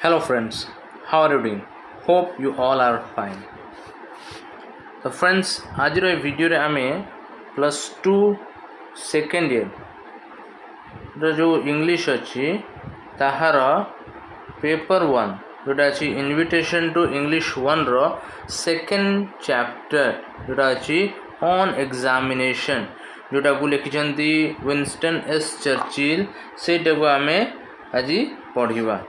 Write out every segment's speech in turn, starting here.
Hello friends, how are you doing? Hope you all are fine. So friends, आज रो video रे आमे +2 second year रो जो English अच्छी ताहार पेपर 1 जोटा अच्छी इनविटेशन टू इंग्लिश 1 रो सेकेंड चैप्टर जोटा अच्छी ऑन एग्जामिनेशन जोटा को लिखिछंती विंस्टन एस चर्चिल सेटा को आमे आज पढ़िबा।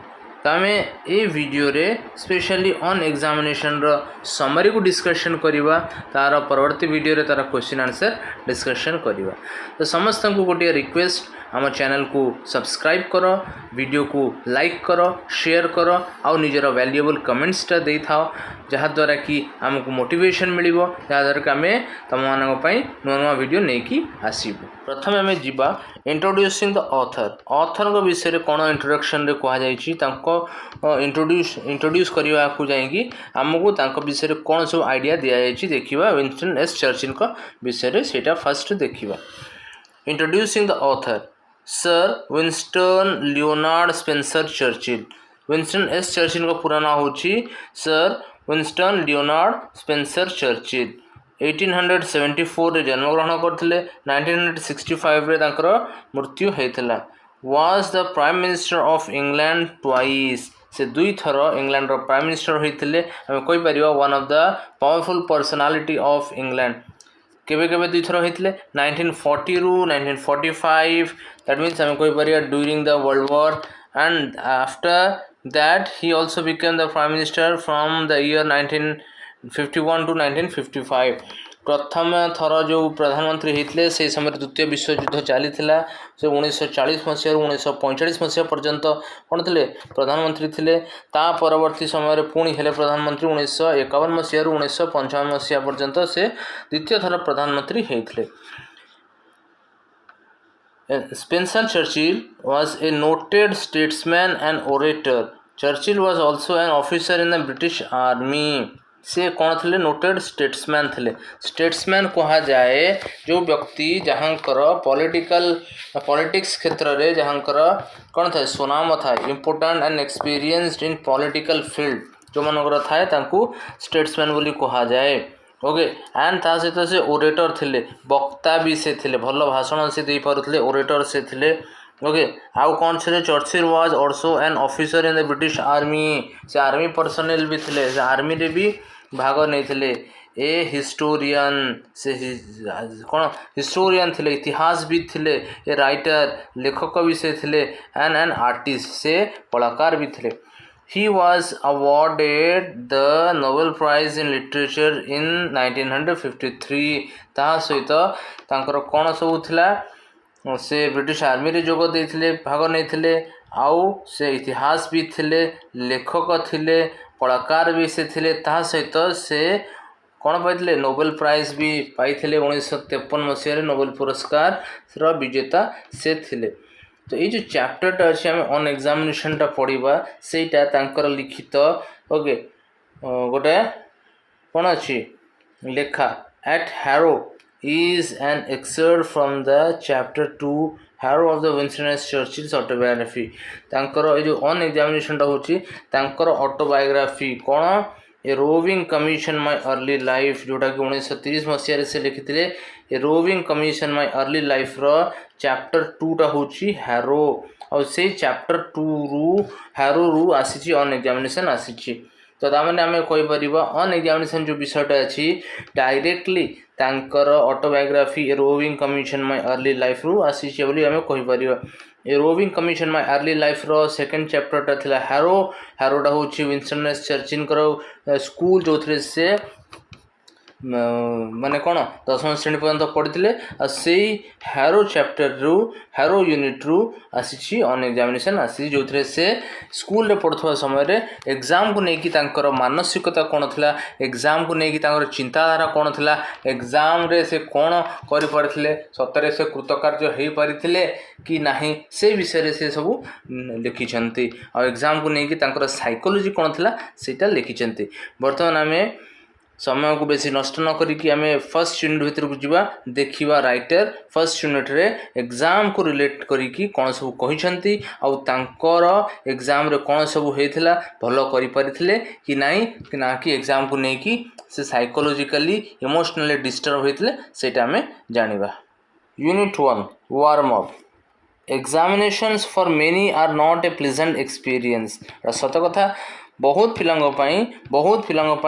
तो आम ये वीडियो रे स्पेशली ऑन एग्जामिनेशन रो समरी को डिस्कशन करिबा, तार परवर्ती वीडियो रे तार क्वेश्चन आंसर डिस्कशन करिबा। तो समस्त को गोटे रिक्वेस्ट, आम चैनल को सब्सक्राइब करो, वीडियो को लाइक करो, शेयर करो आउ निजर वैल्यूएबल कमेंट्सटा दे थाओ, जहाँद्वारा कि आमको मोटिवेशन मिलिबो, जहाँद्वारा कि आमे तुम मानक पई नुआ नुआ वीडियो नेकी आसीबो। प्रथम आमे जिबा इंट्रोड्यूसिंग द ऑथर। ऑथर को विषय रे कोन इंट्रोडक्शन रे कहा जाय छी, तांको इंट्रोड्यूस करबा को जायकी हमको तांको विषय रे कोन सब आइडिया दिया जाय छी देखिबा। विंस्टन एस चर्चिल को विषय रे सेटा फर्स्ट देखिबा। Introducing the author, sir Winston Leonard Spencer Churchill. Winston S Churchill का पूरा नाम होची sir Winston Leonard Spencer Churchill. 1874 रे जन्म ग्रहण करथिले, 1965 रे तांकर मृत्यु हेतला। Was the prime minister of England twice, से दुई थर इंग्लैंड रो प्राइम मिनिस्टर होइथिले। हम कहि परिबा one of the powerful personality of England. केबे केबे दुई थर होइथिले 1940 रु 1945, दैट मीन्स हम कहि परिबा during the world war, and after that he also became the prime minister from the year 1951 to 1955। प्रथम थर जो प्रधानमंत्री होते से समय द्वितीय विश्वयुद्ध चली से 1940 मसीह 1945 मसीहा पर्यंत कौन थे प्रधानमंत्री थे। ता परवर्ती समय पुणी हेले प्रधानमंत्री 1951 मसीह 1955 मसीहा पर्यंत से द्वितीय थर प्रधानमंत्री होते। Spencer Churchill was a noted statesman and orator. Churchill was also an officer in the British Army. से कौन थे नोटेड स्टेट्समैन थे। स्टेट्समैन कहा जाए जो व्यक्ति जहाँकर पॉलिटिक्स क्षेत्र में जहाँकर कौन था सुनाम था, important and experienced in political field जो मनकर थाए तांकू स्टेट्समैन बोली कहा जाए। ओके, एंड ता सहित से ओरेटर थे, वक्ता भी से थे, भल भाषण से दे पारुले, ओरेटर से थे। ओके, आउ कौन से Churchill was also an officer in the British army, से आर्मी पर्सनल भी थे, से आर्मी रे भी भाग नहीं थे। ए हिस्टोरियन, से कौन हिस्टोरियन थे, इतिहास भी थे, ए राइटर लेखक भी से थे, एंड एन आर्टिस्ट से कलाकार भी थे। He was awarded the Nobel Prize in Literature in 1953। ता सहित तांकर कौन सब थिला, से ब्रिटिश आर्मी रे जोग देथिले, भाग नहीं थे, आउ से इतिहास भी थे, लेखक थे, कलाकार भी से थे। ता सहित से कौन पाइले नोबेल प्राइज भी पाइले, 1953 मसीह नोबेल पुरस्कार विजेता से थे। तो ये जो चैप्टरटा अच्छे आम ऑन एग्जामिनेशनटा पढ़ा सेटा तांकर लिखित। ओके, गोटे कौन अच्छी लेखा at Harrow is an excerpt from the chapter 2 Harrow of the Winston S Churchill autobiography. तांकर जो ऑन एग्जामिनेशनटा होची तांकर ऑटोबायोग्राफी कौन, a roving commission my early life, जोटा कि 1930 मसीह से लिखिते। A roving commission my early life रो चैप्टर 2टा होची हैरो, और से चैप्टर 2 रु हैरो रु आसी ऑन एग्जामिनेशन आसी। तो ताମାନେ आमे कहि परिबा ऑन एग्जामिनेशन जो विषयटा अछि डायरेक्टली तांकर autobiography a roving commission my early life रु आसी बोली आमे कहि परिबा। A roving commission my early life रो सेकंड चैप्टरटा थिला हैरो। हैरोटा होची विंस्टन एस चर्चिल कर स्कूल जो थे से माने कौन 10वीं श्रेणी पर्यंत पढ़ी, से हैरो चैप्टर रु हैरो यूनिट रु आसी ऑन एग्जामिनेशन आसी, जो थे से स्कूल रे पढ़ुवा समय एग्जाम को लेकिन तांकर मानसिकता कौन था, एग्जाम को लेकिन तांकर चिंताधारा कौन था, एग्जाम रे से कौन कर पारे, सतरे से कृतकार्य हो पारिथिले कि नहीं, से विषय से सब लिखिछंती। और एग्जाम को लेकिन तांकर साइकोलॉजी कौन था सेटा लिखिछंती। वर्तमान आमे समय को बेसी नष्ट न करिकी आम फर्स्ट यूनिट भितर को जीवा देखिबा राइटर फर्स्ट यूनिट रे एग्जाम को रिलेट करिकी कौन सब कहिसंती आउ तांकर एग्जाम रे कौन सब हेथिला भलो करि परिथिले कि नाही कि ना कि एग्जाम को नेकी से साइकोलॉजिकली इमोशनली डिस्टर्ब होइथिले सेटा हमें जानिबा। Unit 1 warm up examinations for many are not a pleasant experience सत कथा बहुत पिलांग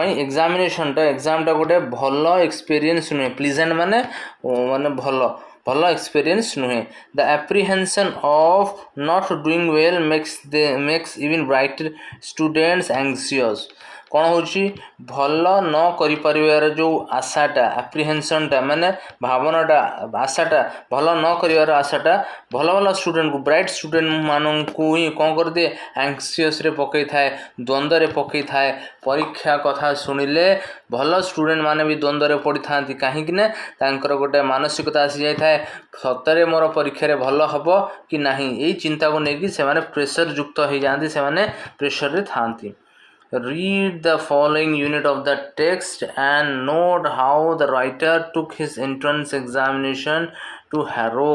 एग्जाम टा गोटे भल एक्सपीरियंस नुहे प्लीजेंट माने माने भल एक्सपीरियंस नुहे the apprehension of not doing well makes even bright students anxious कौन होची भल न करि परिवार जो आशाटा एप्रिहेंशनटा माने भावनाटा आशाटा भल न करिवार आशाटा भल भल स्टूडेंट को ब्राइट स्टूडेंट मानू ही कौन कर दिए एंग्सियस रे पकई थाए द्वंद्व रे पकई थाए परीक्षा कथा सुनिले भल स्टूडेंट माने भी द्वंद्व रे पड़ी थांती कहीं ना तांकर गोटे मानसिकता आसी जाय थाए सतरे मोर परीक्षा रे भल हबो कि नाही एई चिंता को नेकी से माने प्रेशर युक्त हो जाती से माने प्रेशर रे थांती। Read the following unit of the text and note how the writer took his entrance examination to Harrow।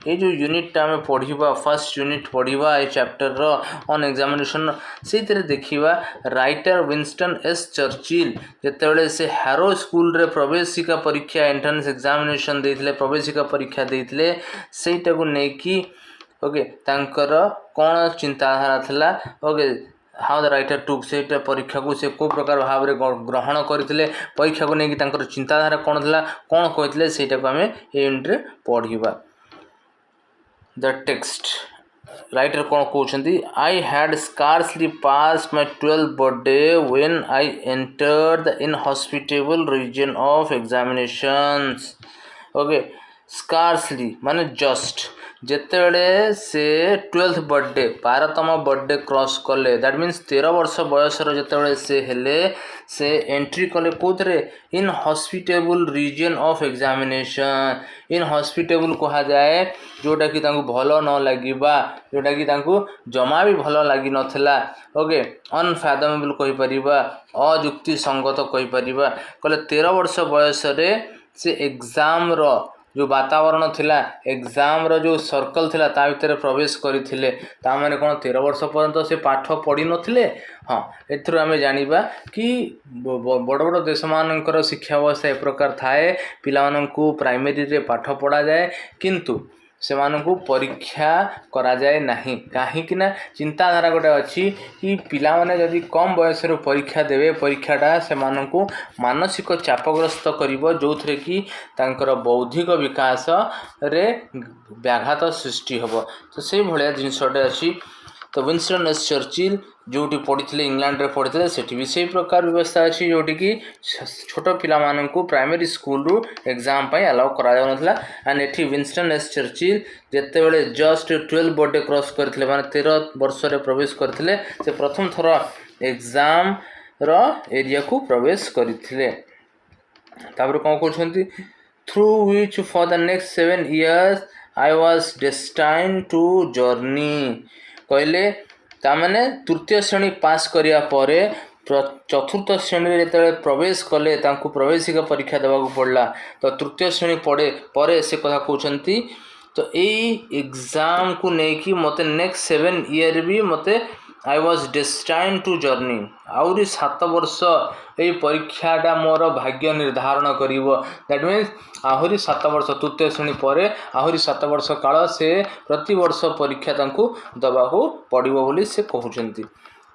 ये जो यूनिट आम पढ़ा फर्स्ट यूनिट पढ़ा ये चैप्टर ऑन एग्जामिनेशन से देखा राइटर विंस्टन एस चर्चिल जितेबाला से हैरो स्कूल रे प्रवेशिका परीक्षा एंट्रेंस एग्जामिनेशन देते प्रवेशिका परीक्षा देते सेटा को लेकिन ओके तांकर कौन चिंताधारा थिला ओके हाउ द राइटर टुक से परीक्षा को से को प्रकार भाव में ग्रहण करते परीक्षा को लेकिन तांकर चिंताधारा कौन थिला कौन कहते सेटा को आम यूनिट रे पढ़ा। द टेक्स्ट राइटर कौन कहते I had scarcely passed my 12th birthday when I entered the inhospitable region of examinations okay scarcely माने जस्ट जेतेबेले से 12th बर्थडे 12तम बर्थडे क्रॉस कले दैट मीन्स 13 वर्ष बयसर जेतेबेले से हेले से एंट्री कले कोथरे in hospitable region of examination in hospitable कहा जाए जोटा कि तांको भलो न लागिबा जोटा कि तांको जमा भी भलो लागी नथिला ओके अनफैथमेबल कहि परिबा अयुक्ति संगत कहि परिबा कले 13 वर्ष बयस रे से एग्जाम रो जो वातावरण थिला एग्जाम रो जो सर्कल थिला ता भीतर प्रवेश करथिले ता माने कोन 13 वर्ष पर्यंत से पाठ पढ़ी नथिले। हाँ एथरो आमे जानिबा कि बड़ बड़ देश मानकर शिक्षा व्यवस्था ए प्रकार थाए पिला माननकु प्राइमरी रे पाठ पढ़ा जाए किंतु से माननकु परीक्षा करा जाए नहीं कहीं कि ना चिंताधारा गोटे अच्छी कि पिला माने जदि कम बयस रे परीक्षा देवे परीक्षाटा से माननकु मानसिक चापग्रस्त करिवो जो थरे कि तांकर बौद्धिक विकास रे व्याघात सृष्टि हबो तो से भलिया जिनसटे अच्छी। तो विंस्टन एस चर्चिल जोटी पढ़ी इंग्लैंड रे पढ़ी सेठी भी से प्रकार व्यवस्था अच्छी जोटी कि छोट पिला माननकु प्राइमरी स्कूल रु एग्जाम पई अलाउ करा जाउ नथला एंड एठी विंस्टन एस चर्चिल जेतेबेले जस्ट 12 बर्थडे क्रॉस करथिले माने 13 वर्ष रे प्रवेश करथिले से प्रथम थर एग्जाम रो एरिया को प्रवेश करथिले तापर कोन कहउछंती through which for the next 7 years I was destined to journey कहले तामाने तृतीय श्रेणी पास करिया परे चतुर्थ श्रेणी रे प्रवेश कले तांको प्रवेशिका परीक्षा देवाक पड़ला तो तृतीय श्रेणी पड़े परे से कथा कहउछंती तो एई एग्जाम को नेकी मते नेक्स्ट 7 ईयर भी मते आई वाज डेस्टाइन्ड टू जर्नी आउरी 7 वर्ष ये परीक्षाटा मोर भाग्य निर्धारण करिवो दैट मीन्स आहुरी 7 वर्ष तृतीय श्रेणी परे आहुरी 7 वर्ष काल से प्रति वर्ष परीक्षा तांको दबाको पड़िवो बोली से कहउचंती।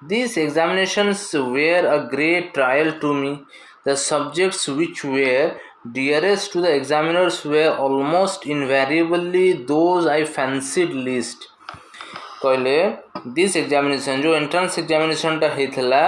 These examinations were a great trial to me. The subjects which were dearest to the examiners were almost invariably those I fancied least. कहले दिस एग्जामिनेशन जो एंट्रेंस एग्जामिनेशन टा हेथला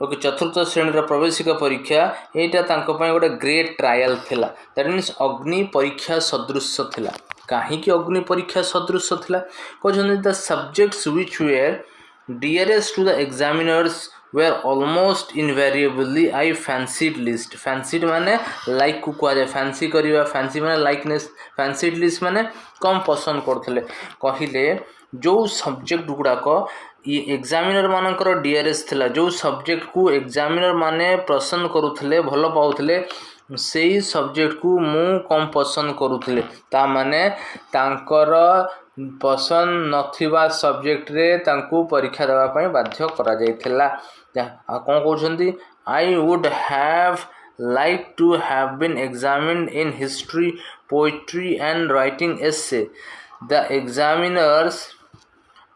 ओके चतुर्थ श्रेणी प्रवेशिका परीक्षा एटा तांको पय गोटे ग्रेट ट्रायल थिला दैट मीन्स अग्नि परीक्षा सदृश थिला काहे कि अग्नि परीक्षा सदृश थिला कहजन the subjects which were dearest to the examiners were almost invariably I fancied least fancied माने लाइक को कहा जाए फैंसी करिवा फैंसी माने लाइकनेस fancied least माने कम पसंद करथले कहिले जो सब्जेक्ट गुड़ाक ये एग्जामिनर मानकर डीआरएस थिला जो सब्जेक्ट को एग्जामिनर माने पसंद करुले भल पाउले से सब्जेक्ट को मु कम पसंद करुले ता माने तांकर पसंद नथिबा सब्जेक्ट रे तांको परीक्षा देवा पई बाध्य करा जायथिला आ कोन कहउछंती I would have like to have been examined in history, poetry and writing essay. The examiners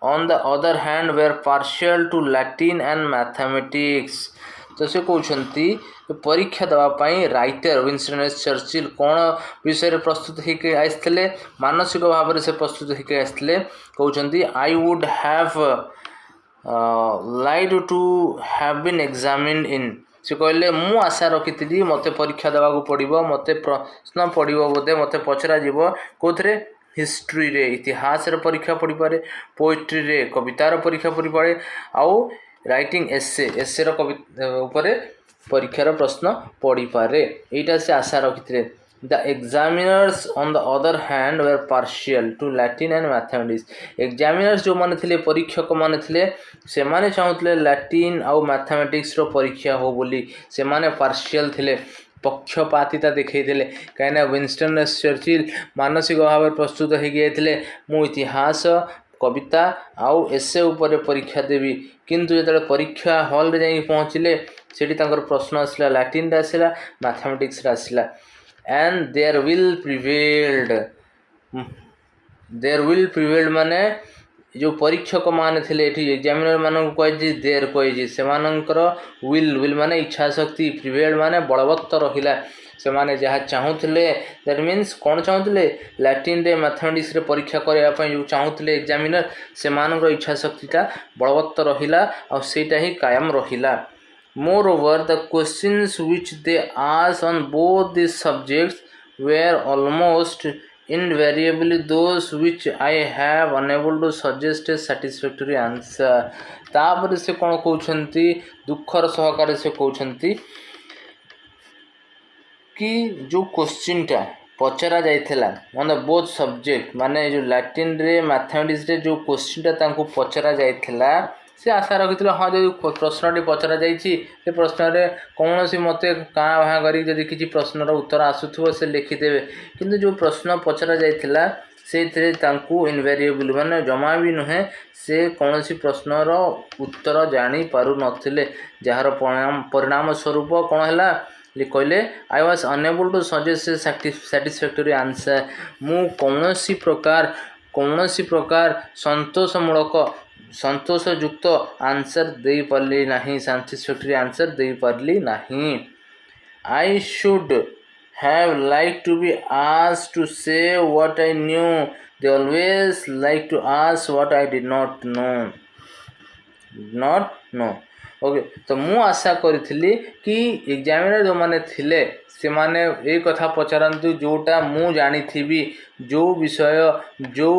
on the other hand were partial to Latin and mathematics. तो से कहते परीक्षा देवाई राइटर विंस्टन एस चर्चिल कौन विषय प्रस्तुत होकर आसते मानसिक भाव से प्रस्तुत होकर आसते कहते I would have like to have been examined in से कहले मु आशा रखी मत परीक्षा देवाक पड़ो मत प्रश्न पड़ो बोधे मत पचरा कौथे हिस्ट्री रे इतिहास परीक्षा पड़ पारे पोएट्री रे कवितार परीक्षा पड़ पारे आउ राइटिंग एसे ऊपर परीक्षार प्रश्न पड़ पारे यहाँ से आशा रखी the examiners on the other hand were partial to Latin and mathematics examiners जो माने थिले परीक्षक माने थिले से माने चाहूले लैटिन आउ मैथमेटिक्स रो परीक्षा हो बोली से माने पार्शियल थिले पक्षपातिता देखते कहीं विंस्टन चर्चिल मानसिक भाव प्रस्तुत होते मु इतिहास कविता आउ एसे ऊपर परीक्षा देवी किंतु जो परीक्षा हॉल रे जाई पहुँचले सेठी तांकर प्रश्न आसला लैटिन रे आसला मैथमेटिक्स रे आसला एंड देयर विल प्रिवेल्ड माने जो परीक्षक माने थिले एठी एग्जामिनर मानन को कहि देयर कहि से मानकर विल माने इच्छा शक्ति प्रिवेल्ड माने बलवत्त रहिला से माने जहाँ चाहूले दैट मीन्स कौन चाहूले लैटिन रे मैथमेटिक्स रे परीक्षा करने जो चाहूले एग्जामिनर से मानकर इच्छा शक्तिटा बलवत्त रहिला और सेटा ही कायम रहिला Moreover, the questions which they asked on both these subjects were almost invariably those which I have unable to suggest a satisfactory answer. तापर से कौन कहते दुखर सहकार से कहते कि जो क्वेश्चन टा पचरा जाइथिला ऑन द बोथ सब्जेक्ट माने जो लैटिन रे मैथमेटिक्स रे जो क्वेश्चन टा पचरा जाइथिला से आशा रखी हाँ जो प्रश्नटी पचरा जाइए प्रश्न कौन सी मत काँ भाँ कर किसी प्रश्नर उत्तर आसूब से लिखिदेवे किंतु जो प्रश्न पचरा जाइए से इनवेरिएबल माने जमा भी नुहे से कौन सी प्रश्नर उत्तर जानी पारु नथिले जार परिणाम स्वरूप कौन है कहले I was unable to suggest satisfactory answer मु कौन सी प्रकार संतोषयुक्त आंसर दे पारली नहीं सैटिस्फैक्टरी आंसर दे पारली नहीं I should have like to be asked to say what I knew they always like to ask what I did not know okay तो मु आशा करी कि एग्जामिनर जो माने थिले से माने ये कथा पचारतु जोटा मु जानी थी जो विषय जो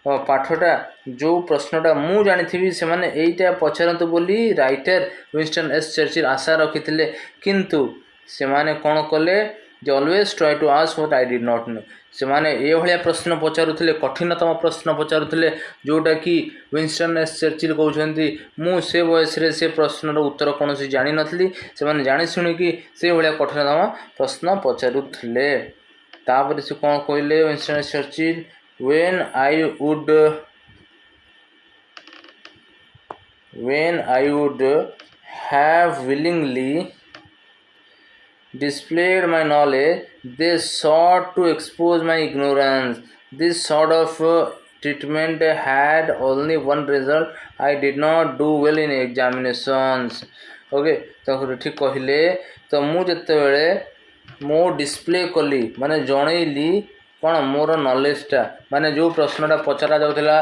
पाठटा जो प्रश्नटा मु जानी थी से माने एटा पचारतु बोली राइटर विंस्टन एस चर्चिल आशा रखी किंतु से माने कौन कले they always try to ask what I did not know से माने ये भाया प्रश्न पचारुले कठिनतम प्रश्न पचारुले जोटा कि विंस्टन एस चर्चिल कहते मु से बयस से प्रश्नर उत्तर कौन सी जानी नथली से माने जानी शुणिकी से भाया कठिनतम प्रश्न पचारुले तापर से कौन कहले Winston S Churchill when I would have willingly displayed my knowledge, they sought to expose my ignorance. This sort of treatment had only one result: I did not do well in examinations. Okay, तो ठीक कहले तो मु जते बेले मो display कली माने जणैली कौन मोर नॉलेजटा माने जो प्रश्नटा पचरा जाउथला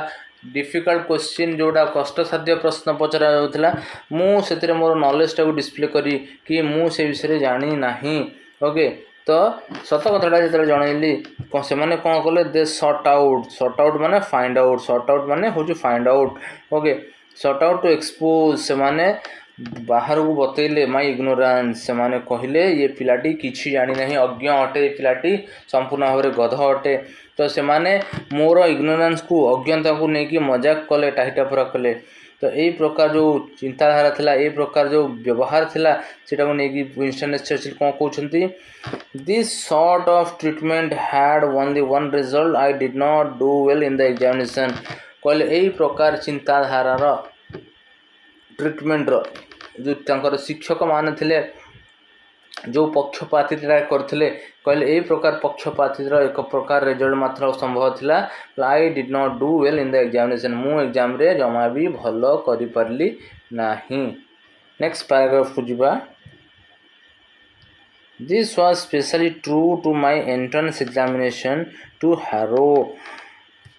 डिफिकल्ट क्वेश्चन जोटा कष्टसाध्य प्रश्न पचरा जाउथला मु सेतिरे मोर नॉलेजटा को डिस्प्ले करी कि मु से विषय जानी नाही ओके तो सत कथाटा जो जनइली से मैंने कौन कले दे सॉर्ट आउट माने find out find out okay sort out to expose से माने बाहर को बतैले माई इग्नोरान्स से माने कहले ये पिलाटी किछि जानी नहीं अज्ञ अटे पिलाटी संपूर्ण भाव में गध अटे तो से माने मोर इग्नोरान्स को अज्ञता को लेकिन मजाक कले टाहिटा फरा कले तो तो यही प्रकार जो चिंताधारा थिला यही प्रकार जो व्यवहार थिला सेटा को नेकी विंस्टन चर्चिल कौन कहउछंती this sort of treatment had only one result I did not do well in the examination कहले यही प्रकार चिंताधारा रो ट्रीटमेंट रो जो तांकर शिक्षक मान थिले जो पक्षपातिता करथिले कहले यही प्रकार पक्षपातितार एक प्रकार रिजल्ट मात्र संभव थिला आई did not do well in the examination मु एग्जाम रे जमा भी भलो करि परली नाही। नेक्स्ट पैराग्राफ को जिबा this was specially true to my entrance examination to Harrow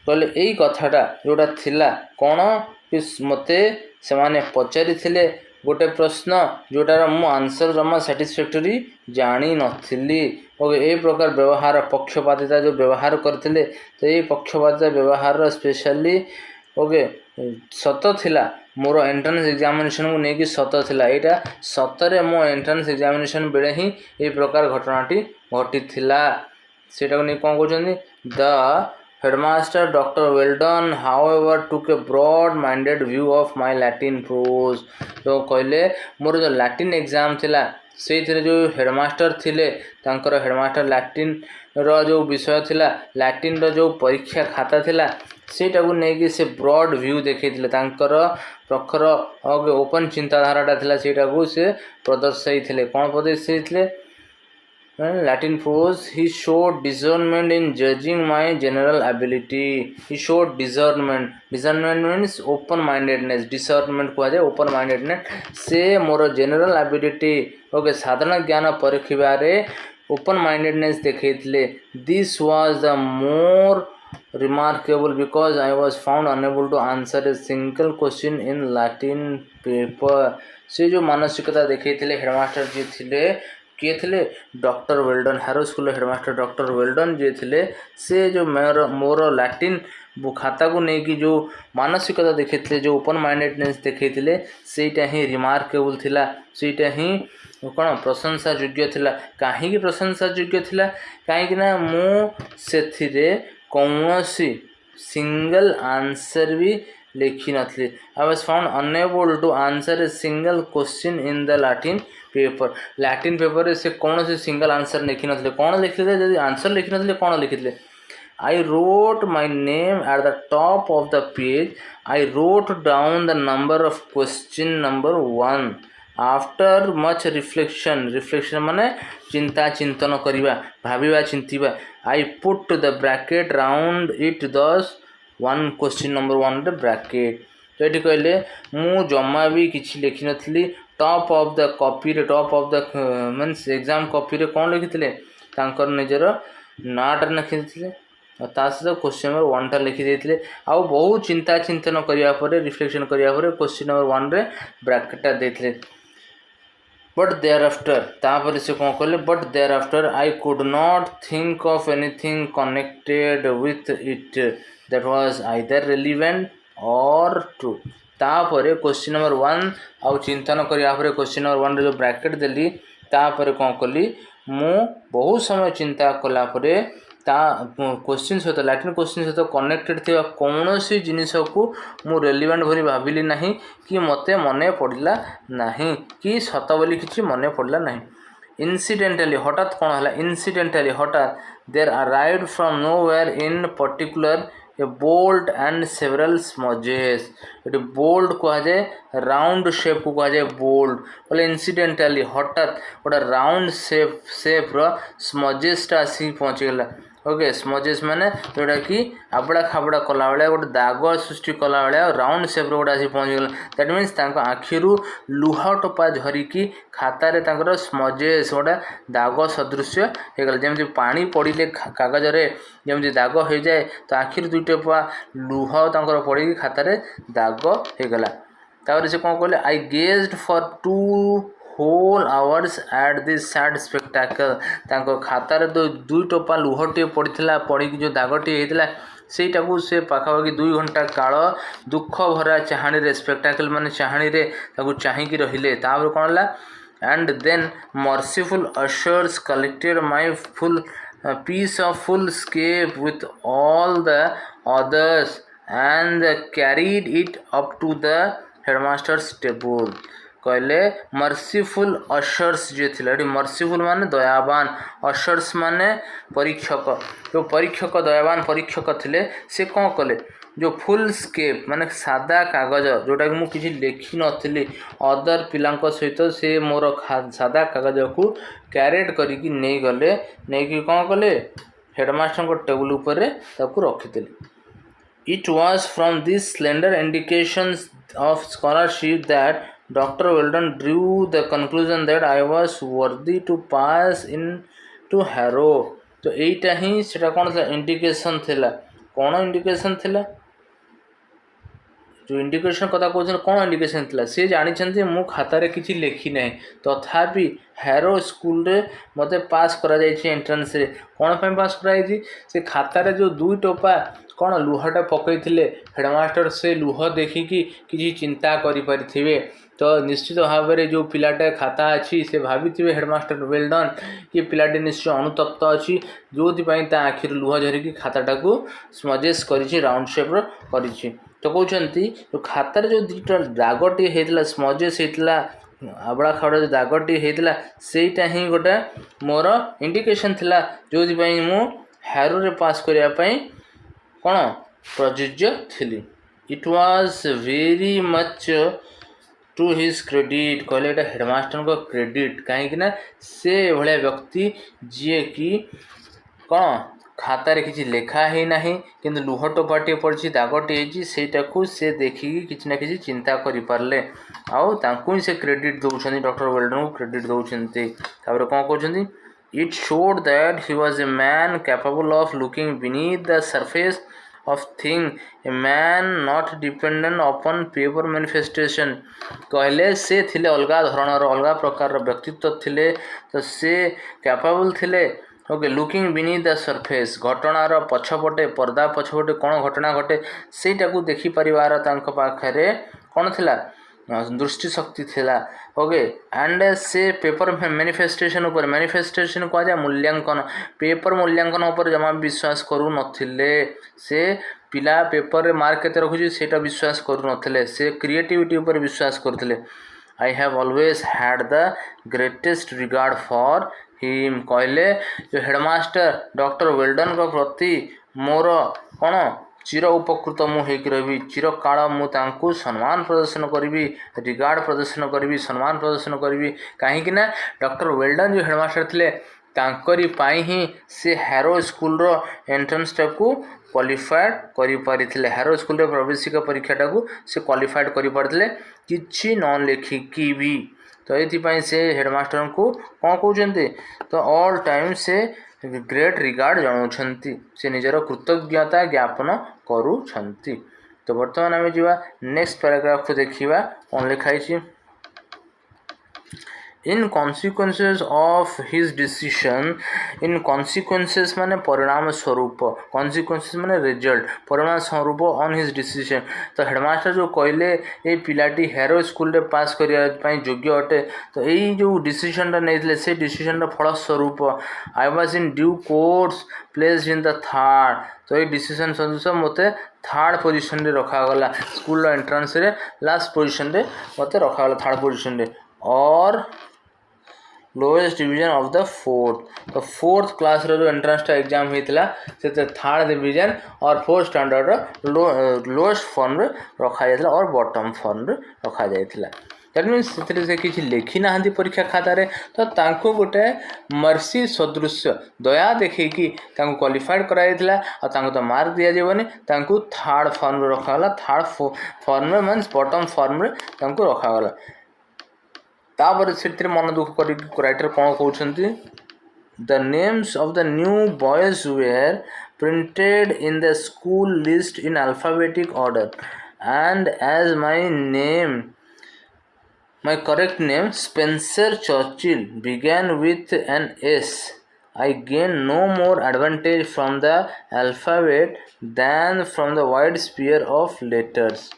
कहले यही कथाटा जोटा थिला कोन कि मते से माने पचारि थिले गोटे प्रश्न जोटार मु आंसर जमा सैटिस्फैक्टरी जानी नथिली ओके ए प्रकार व्यवहार पक्षपातिता जो व्यवहार करथिले तो ये पक्षपातिता व्यवहार स्पेशली ओके सत थिला मोर एंट्रेंस एग्जामिनेशन को नेकी सत थिला एटा सतरे मो एंट्रेंस एग्जामिनेशन बेले ही ए प्रकार घटनाटी घटी थिला सेटा को नै कोन कहउछन्ती the Headmaster Dr. Weldon, however, took a broad-minded view of my Latin prose. तो कहले मोर जो लैटिन एग्जाम थिला से जो हेडमास्टर थिले तांकर हेडमास्टर लैटिन रो जो विषय थिला लैटिन रो जो परीक्षा खाता थिला सेटा को नेकी से ब्रॉड व्यू देखैथिले तांकर प्रखर ओपन चिंताधाराटा थिला सेटा को से प्रदर्शैथिले कोन प्रदर्शैथिले Latin prose he showed discernment in judging my general ability he showed discernment means open mindedness discernment को जाए open mindedness से मोर general ability ओके साधारण ज्ञान परखिबारे open mindedness देखैथिले this was the more remarkable because I was found unable to answer a single question in Latin paper से जो मानसिकता देखैथिले headmaster जी थिले किए थे डॉक्टर वेल्डन हारो स्कूल हेडमास्टर डॉक्टर वेल्डन जे थे से जो मोर लैटिन खाता को लेकिन जो मानसिकता देखते जो ओपन माइंडेडनेस देखते सेटा ही रिमार्केबल थिला सेटा ही कौन प्रशंसा योग्य थिला कहीं प्रशंसा योग्य थिला कहीं ना मु से कौनसी सिंगल आंसर भी लिखी नथली I was found unable to answer a single question in the Latin paper Latin paper से कौन से सिंगल आंसर लिखी नथले कौन लिखिले जदि आंसर लिखी नथले कौन लिखिले I wrote my name at the top of the page I wrote down the number of question number 1 after much reflection माने चिंता चिंतन करिबा भाबिबा चिंतिबा I put the bracket round it thus 1 question number 1 रे ब्रैकेट तो ये कहले मु जमा भी किछि लिखि नथली टॉप ऑफ द कॉपी रे top of the means exam copy रे कौन लिखिथिले तांकर निजर नाट लिखिथिले और ता सहित क्वेश्चन नंबर 1 टा लिखि देथिले आ बहुत चिंता चिंतन करिया परे रिफ्लेक्शन करिया परे क्वेश्चन नंबर 1 रे ब्रैकेट टा देथिले बट देयर आफ्टर तापर से कौन कहले but thereafter I could not think of anything connected with it that was either relevant or true तापर क्वेश्चन नंबर 1 आउ चिंतन करिया परे क्वेश्चन नंबर 1 रे जो ब्रैकेट देली तापर कौन कली मु बहुत समय चिंता कला परे ता क्वेश्चन सहित लैटिन क्वेश्चन सहित कनेक्टेड थी कौन सी जिनिस को मु रेलिवेंट भरी भाविली नहीं कि मते मने पड़ला नहीं कि सत बोली किछि मने पड़ला नहीं इंसिडेंटली हठात कौन है इंसिडेंटली हठात there arrived from nowhere in particular a blot and several smudges ये बोल्ट कह जाए राउंड शेप को कह जाए बोल्ट बोले इंसिडेंटली हठात गोटे राउंड शेप रो स्मजेसटा आसिक पहुँचीगला ओके स्मजेस माने जोटा कि आबड़ा खाबड़ा कला बेले गोटे दाग सृष्टि कला बेले राउंड शेप रो गोटे आसिक पहुँचीगला दैट मीन्स तांको आखिरु लुह टोपा झरिकी खातारे तांकर स्मजेस गोटे दाग सदृश्य होगला जमी पानी पड़े कागज रे जमी दाग हो जाए तो आखिर दुई टोपा लुह तांकर पड़ी खातारे दाग होगला तापर से कौन कहले I gazed for 2 whole hours at this sad spectacle तांको खातार दुई टोपा लुहटे पड़ता पड़ी जो दागटे होता सेटा को से पाखापाखि 2 घंटा काल दुख भरा चाहाणी रे स्पेक्टाकल माने चाहाणी रे ताको चाहिकी रहिले तापर कोन ला and then merciful ushers collected my full piece of full scape with all the others and carried it up to the headmasters table कहले मर्सीफुल अशर्स जे थिला एठी मर्सीफुल माने दयावान अशर्स माने परीक्षक जो परीक्षक दयावान परीक्षक थिले से कौन कले जो फुल स्केप माने सादा कागज जोटा कि मुझे लिखी नी अदर पिलांक सहित से मोर सादा कागज को क्यारेट करिकी नहीं गले नहीं कि कौन कले हेडमास्टर को टेबल ऊपर ताकू रखिदेले. It was from these slender indications of scholarship that Dr. Weldon drew the conclusion that I was worthy to pass into Harrow. तो यहीटा ही सेटा कौन था इंडिकेशन थिला कौन इंडिकेशन थिला जो इंडिकेशन कथा कहते कौन इंडिकेशन थिला से जानी मु खातार किसी लिखी ना तथापि हैरो स्कूल रे मते पास करा जायछि एंट्रेंस रे कौन पे पास कराई से खातार जो दुई टोपा कौन लुहटा पकई हेडमास्टर से लुह देखिकी किसी चिंता करें तो निश्चित भाव में जो पिलाटे खाता अच्छी से भावी हेडमास्टर वेल्डन कि पिलाटे निश्चय अनुतप्त अच्छी जो आखिर लुह झरिकी खाताटा को स्मजेस कर राउंड शेप्र कर तो कहते जो खातार जो दुटा दागटी होता स्मजेस होता आबड़ा खाबड़ा जो दागटी होता सेटा ही गोटे मोर इंडिकेशन थिला जो मु हैरो रे पास करने कौन प्रযোज्य थी. It was very much to his credit कहले एटा हेडमास्टर को क्रेडिट कहीं से भाया व्यक्ति जी कि कौन खातार किसी लेखा ही ना कि लुह टोपाटे पड़ी दागटे से से देखिकी किसी ना कि चिंता करें आउ से क्रेडिट दौरान डॉक्टर वेल्डन को क्रेडिट दौरान कौन कहते it showed that he was a man capable of looking beneath the surface of thing, a man not dependent upon paper manifestation. कहले से थिले अलगा धरणर अलगा प्रकार व्यक्तित्व थिले तो से कैपेबल थिले okay looking Binny the surface घटनार पछपटे पर्दा पछपटे कौन घटना घटे सेटा को देखि परिवार तांको पाखरे कौन थिला दृष्टि शक्ति थिला ओके एंड से पेपर मैनिफेस्टेशन ऊपर मैनिफेस्टेशन कह जाए मूल्यांकन पेपर मूल्यांकन ऊपर जमा विश्वास करू नथिले से पिला पेपर रे मार्क केते रखुची सेटा विश्वास करू नथिले से क्रिएटिविटी ऊपर विश्वास करथिले. I have always had the greatest regard for him कहले जो हेडमास्टर डॉक्टर वेल्डन को प्रति मोर कौन चिर उपकृत मुझे रही चिरकाल मुझे सम्मान प्रदर्शन करी रिगार्ड प्रदर्शन करी सम्मान प्रदर्शन करी कहीं डॉक्टर वेल्डन जो हेडमास्टर थे तांकरी पाई ही से हैरो स्कूल रो एंट्रेंस टाकू क्वालिफाइड करि पारिथिले हैरो स्कूल रे प्रवेशिका परीक्षा टाकू से क्वालिफाइड करि पारथिले किछि न लेखिकी भी तो ये से हेडमास्टर को कौन कहते तो ऑल टाइम से ग्रेट रिगार्ड जनाउछंती से निजर कृतज्ञता ज्ञापन करूछंती. तो बर्तमान आम जा नेक्स्ट पैराग्राफ को देखा कौन लिखाई in consequences of his decision in consequences माने परिणाम स्वरूप कॉन्सिक्वेंसेस माने रिजल्ट परिणाम स्वरूप ऑन हिज डिसीजन तो हेडमास्टर जो कहले ये पिलाटी हैरो स्कूल रे पास करने योग्य अटे तो यही जो डिसीजन नहीं से डिसीजन फलस्वरूप I was in due course placed in the third तो ये डिसीजन सदस्य मते थर्ड पोजीशन रे रखागला स्कूल एंट्रेंस रे लास्ट पोजीशन रे मते रखागला थर्ड पोजीशन रे और lowest division of the fourth तो फोर्थ क्लास रो जो एंट्रेंस एग्जाम होता से थर्ड डिवीजन और फोर्थ स्टैंडर्ड लोएस्ट फॉर्म रे रखा जाता और बॉटम फॉर्म रे रखा जाता दैट मीन्स से किसी लिखी ना परीक्षा खातार तो गोटे मर्सी सदृश दया देखी क्वालिफाइड कराइला और तो मार्क दि जावनी थर्ड फॉर्म रे रखागला third form means bottom form रे रखागला तापर से मन दुख कर राइटर कौन कहते the names of the new boys were printed in the school list in alphabetic order and as my correct name Spencer Churchill began with an S. I gained no more advantage from the alphabet than from the wide sphere of letters.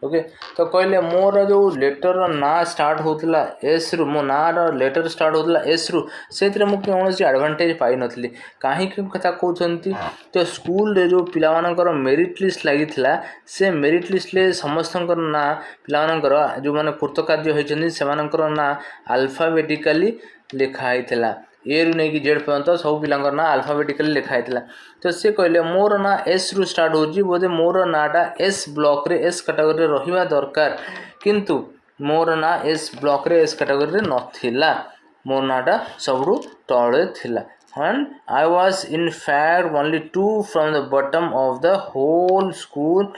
Okay तो कहले मोर जो letter ना start होता S रु मो ना letter start होता S रु से कौन एडभांटेज पाई नथली कहीं कथा कहते तो स्कूल रे जो पिलामानकर मेरिट लिस्ट लगी से मेरिट लिस्ट ले समस्त ना पिलामानकर जो मैंने कृतकार्य होती से ना अल्फाबेटिकली लिखाई ए रु नहीं कि जेड पर्यंत सब पिलांकर ना अल्फाबेटिकली लिखाई तो सी कहले मोर ना एस रु स्टार्ट होची बोधे मोर नाटा एस ब्लॉक रे एस कैटेगरी रहिबा दरकार किंतु मोर ना एस ब्लॉक रे एस कैटेगरी रे नथिला मोर नाटा सबरु तळे थिला and I was in fact only two from the bottom of the whole school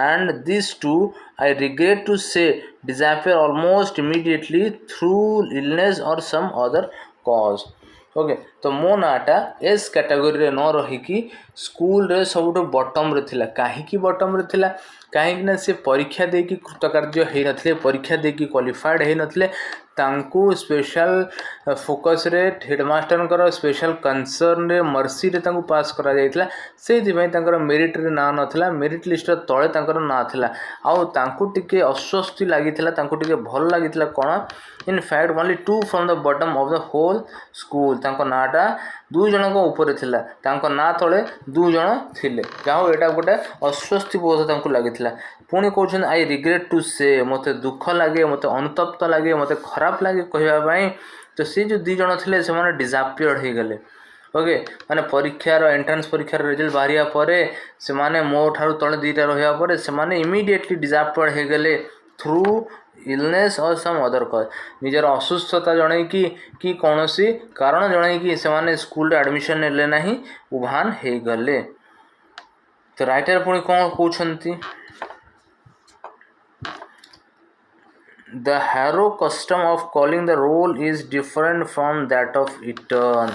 and these two I regret to say disappear almost immediately through illness or some other cause. Okay तो मो नाटा S category रे न रहीकि school रे सब button रे थिला कहीं button रे थिला कहीं ना से परीक्षा देकी कृतकार्य हो नथिले परीक्षा देकी क्वालिफाइड हो नथिले तांको स्पेशल फोकस रे हेडमास्टर स्पेशल कंसर्न रे मर्सी रे तांको पास करा जायतिला सेहि पई तांकर मेरिट रे ना नथिला मेरिट लिस्ट तळे तांकर ना थिला आउ तांको टिके अस्वस्थी लागिथिला तांको टिके भल लागिथिला कोन in fact only two from the bottom of the whole school तांको नाटा दुई जन को ऊपर थिला तांको ना तळे दुई जन थिले जाहो एटा गोटे अस्वस्थी बोध तांको लागिथिला पुणी कहउछन आई रिग्रेट टू से मते दुख लागे मते अनुतप्त लागे मते खराब लागे कहबा पई तो से जो दुई जन थिले से माने डिसअपियर्ड हो गले ओके माने परीक्षार एंट्रेंस परीक्षार रिजल्ट बाहरिया परे से माने मो ठारू तळे दुईटा रहिया परे से माने इमीडिएटली डिसअपियर्ड हो गले थ्रू इलनेस और सम अदर कज निजर असुस्थता जणे कि कौन सी कारण जणे कि से माने स्कूल रे एडमिशन नेले नाही उभान हे गले तो राइटर पुणी कौन कहउछंती The harrow custom of calling the roll is different from that of Eton.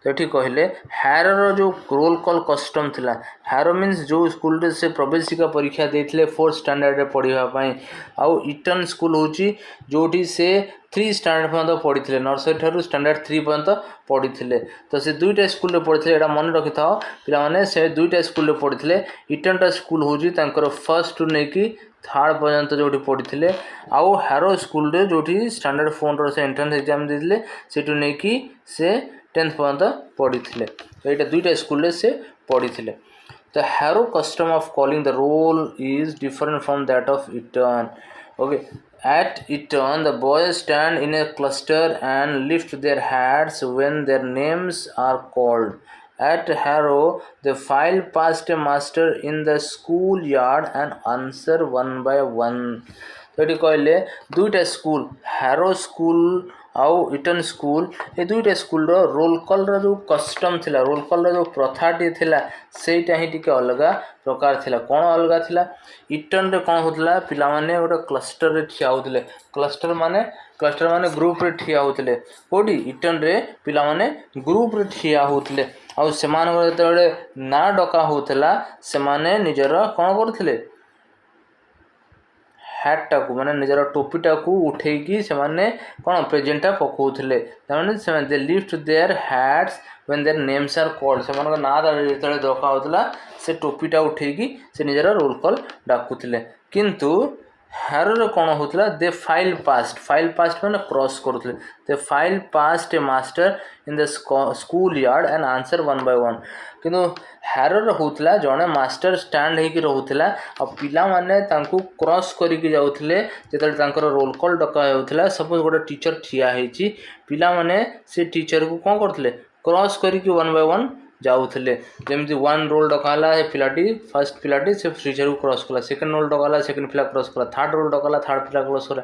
तो ये कहले हैरोर जो रोल कॉल कस्टम थिला हैरो मीन्स जो स्कूल रे से प्रवेशिका परीक्षा देथिले 4th स्टैंडर्ड रे पढ़िबा पई आउ इटन स्कूल होची जोठी से 3 स्टैंडर्ड पर्यंत पढ़ी नर्सरी ठारू स्टैंडर्ड 3 पर्यंत पढ़ी तो से दुईटा स्कूल रे पढ़ी एटा मन रखि थाओ पिला माने से दुईटा स्कूल रे पढ़ी इटनटा स्कूल होची तांकर फर्स्ट टू नेकी 3rd पर्यंत जोठी पढ़ी आउ हैरो स्कूल रे जोठी स्टैंडर्ड 4 रो से एंट्रेंस एग्जाम देथिले सेटू नेकी से 10th पर्यंत पढ़ी तो यहाँ दुईटा स्कूल से पढ़ी The harrow custom of calling the roll is different from that of Eton. Okay, at Eton, the boys stand in a cluster and lift their hats when their names are called. At Harrow, they file past a master in the schoolyard and answer one by one. तो ये कहले दुईटा school harrow school आउ eaten school ये दुईटा school roll call जो custom थिला roll call जो प्रथाटी थिला सेटा ही टिके अलग प्रकार थिला कौन अलग थिला इटन रे कौन होतला पिला माने गोटे क्लस्टर रे ठिया होतले क्लस्टर माने ग्रुप रे ठिया होतले कोडी इटन रे पिला माने ग्रुप रे ठिया होतले आउ सेमान जेतबेले ना डका होतला सेमाने निजर कौन करथिले हैट टाकू माने निजर टोपी टाकू उठेकी से माने कौन प्रेजेंटा पकाउथिले ताने से they lift their hats when their names are called से माने ना जेतले दरका होतला से टोपीटा उठेकी से निजर रोल कॉल डाकुथिले किंतु हैरो कौन होतला दे फाइल पास्ट माने क्रॉस करुथिले they file past a master in the school yard and answer one by one किंतु हैरो होतला जने मास्टर स्टैंड हेकी रहउथिला आ पिला माने तांको क्रॉस करिकि जाउथिले जेतले तांकर रोल कॉल डका हेउथिला सपोज गोटे टीचर ठिया हेची पिला माने से टीचर को कोन करथिले क्रॉस करिकि वन बाय वन जाउथिले जेमति वन रोल डकाला हे पिलाटी फर्स्ट पिलाटी से टीचर को क्रॉस कला सेकंड रोल डकाला सेकंड पिला क्रॉस कला थर्ड रोल डकाला थर्ड पिला क्रॉस कला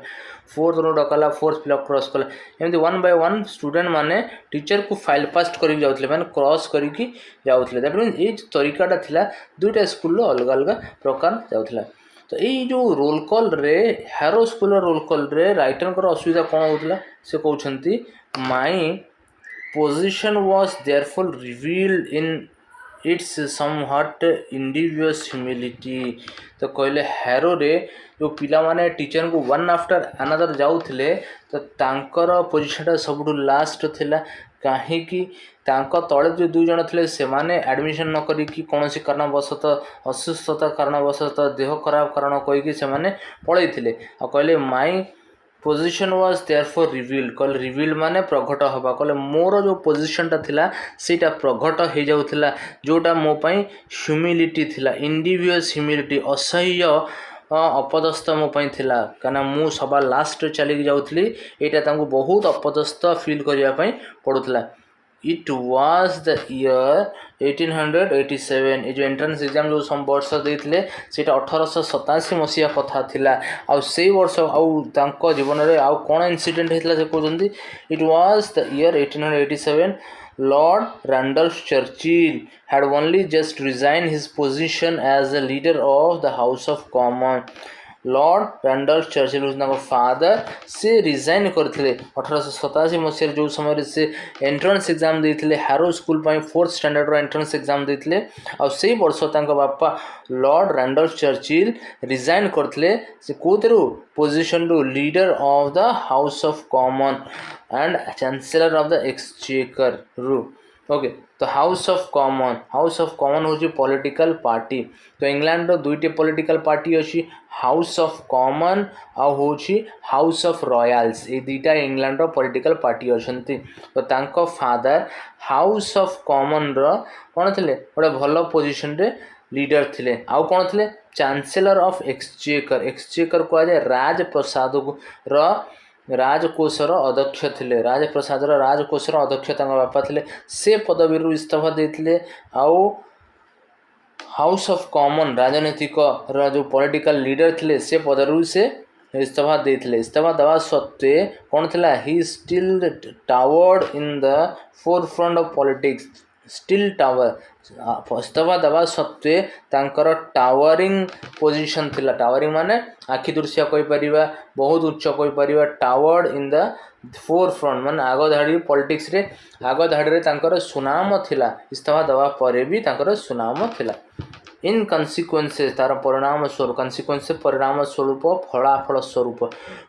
फोर्थ रोल डकाला फोर्थ पिला क्रॉस कला एमति वन बाय वन स्टूडेंट माने टीचर को फाइल पास्ट करिक जाउथिले माने क्रॉस करिकि जाउथिले दैट मीन ए तरीकाटा थिला दुईटा स्कूल रो अलग अलग प्रकार जाउथिला तो यही जो रोल कॉल रे हैरो स्कूल रोल कॉल रे राइटर को असुविधा कौन होतला से कहउछंती my position was therefore revealed in its somewhat invidious humility. तो कहले हेरो रे जो पिला माने टीचर को वन आफ्टर अनदर जाउथिले तो तांकर पोजिशन सबुठु लास्ट थिला कहीं तले जो दुई जन थे से एडमिशन न करी कौन कारणवशत असुस्थता कारणवशत देह खराब कारण कहीकि से पलई कहले my position was there for reveal कहले रिवील माने प्रकट हवा कहले मोर जो पोजिशनटा थिला सेटा प्रकट हो जाउथिला जोटा मो पई ह्यूमिलिटी थिला इंडिविजुअस ह्यूमिलिटी असह्य अपदस्थ मो पई थिला काना मु सभा लास्ट चली जाउथली एटा तांको बहुत अपदस्थ फील करिया पई पडुथला। इट वाज द ईयर 1887 ये जो एंट्रेंस एग्जाम जो सम वर्ष देते सीटा 1887 मसीहा कथा थिला आ से वर्ष आउ जीवन में आउ कौन इनसीडेंट होता से कहते it was the year 1887 Lord Randolph Churchill had only just resigned his position as the leader of the House of Commons। Lord Randolph Churchill father से रिजाइन करते 1887 मसीह जो समय से एंट्रेंस एग्जाम देते हारो स्कूल पर 4th स्टैंडर्ड एंट्रेंस एग्जाम देते आ से वर्ष बापा लॉर्ड रैंडल्फ चर्चिल रिजाइन करते से कोथरू पोजिशन रु leader of the house of common and chancellor of the exchequer रु ओके। तो हाउस ऑफ कॉमन हूँ पॉलिटिकल पार्टी। तो इंग्लैंड रो दुईटे पॉलिटिकल पार्टी अच्छी हाउस ऑफ कॉमन आ हूँ हाउस ऑफ रॉयल्स ये दुईटा इंग्लैंड रो पॉलिटिकल पार्टी अच्छी। तो तांको फादर हाउस ऑफ कॉमन रो कौन थे गोटे भल पोजिशन रे लीडर थे आउ कौन थे चांसलर ऑफ एक्सचेकर कहुए राजप्रसाद राजकोषर अध्यक्ष थे राजप्रसाद राजकोषर अध्यक्ष बापा थे से पदवी इस्तीफा देते आउ हाउस ऑफ कॉमन राजनीतिक जो पॉलिटिकल लीडर थे से पदवी से इस्तीफा देते इस्तीफा देवा सत्वे कौन थिला he still toward in the forefront of politics still tower इस्तीफा देवा सत्वे तांकर टावरिंग पोजिशन थिला टावरिंग माने आखि दृश्य कहि परिबा बहुत उच्च कहि परिबा टावर्ड इन द फोरफ्रंट माने आग धाड़ी पॉलिटिक्स रे आग धाड़ी रे तांकर सुनाम थिला इस्तीफा देवा परे भी तांकर सुनाम थिला। इन कन्सिक्वेंसेस तार परिणाम स्वरूप कन्सिक्वेंस परिणाम स्वरूप फलाफल स्वरूप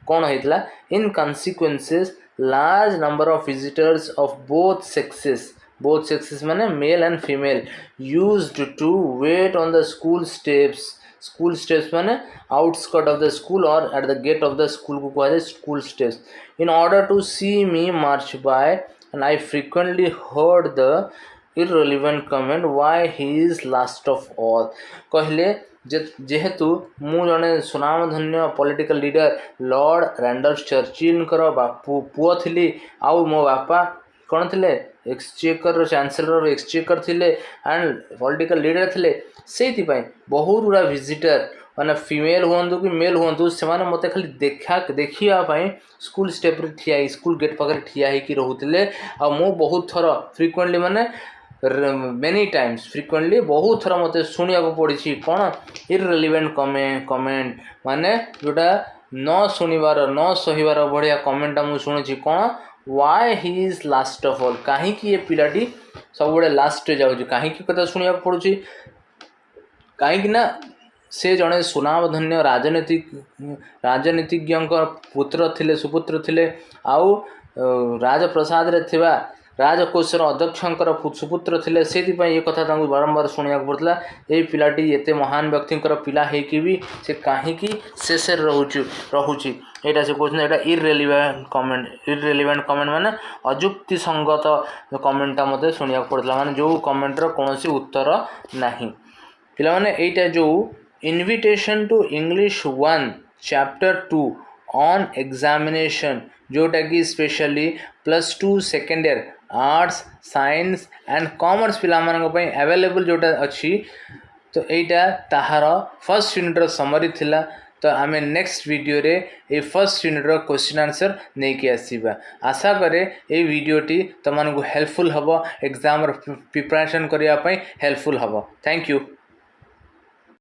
कौन होता in consequences large number of visitors of both sexes माने male and female used to wait on the school steps माने आउटस्कर्ट ऑफ द स्कूल और at the gate of the school को कहा जाए school steps in order to see me march by and I frequently heard the irrelevant comment why he is last of all कहले जेहेतु मु जने सुनामधन्य political leader Lord Randolph Churchill बापू पुओ थिली आउ मो बापा कौन थे एक्सचेकर चांसलर एक्सचेकर थिले एंड पॉलिटिकल लीडर थिले से बहुत गुड़ा विजिटर माने फीमेल हुंतु कि मेल हुंतु से माने मते खाली देखिया स्कूल स्टेप रे ठिया स्कूल गेट पाखे ठिया ही रोते आ मु बहुत थर फ्रिक्वेंटली माने मेनी टाइम्स फ्रिक्वेंटली बहुत थर मत शुणा पड़ी कौन इररिलेवेंट कमेंट माने जोटा न शुणिबार न सहीबार बढ़िया कमेंटा मुझे शुणी कौन why he is last of all कहीं ये पिलाटी सब बड़े लास्ट जाऊँगी कहीं कथा शुणा पड़ुची कहीं ना से जड़े सुनामधन्य राजनीतिज्ञ पुत्र थिले सुपुत्र थिले आउ राजप्रसाद रे थिबा राजकोषर अध्यक्षर सुपुत्र थिले से ये कथा बारंबार शुणा पड़ता ये पिलाटी एते महान व्यक्ति पिला होकि भी से कहीं शेष रोचे यहाँ से कहते हैं इररिलेवेंट कमेंट माने अजुक्ति संगत कमेंटा मत शुणा पड़ता माने जो कमेंटर कौन उत्तर नहीं पिला माने एटा जो invitation to English 1 chapter 2 on examination जोटा कि specially +2 second year arts science and commerce पिला अवेलेबल जोटा अच्छी तो यहाँ ताहार फर्स्ट यूनिट समरी थिला। तो आम नेक्स्ट वीडियो रे ये फर्स्ट यूनिट क्वेश्चन आंसर नहीं आसवा आशा करे ये वीडियोटी तुमको हेल्पफुल हम एग्जाम प्रिपरेशन करने हेल्पफुल हम। Thank you.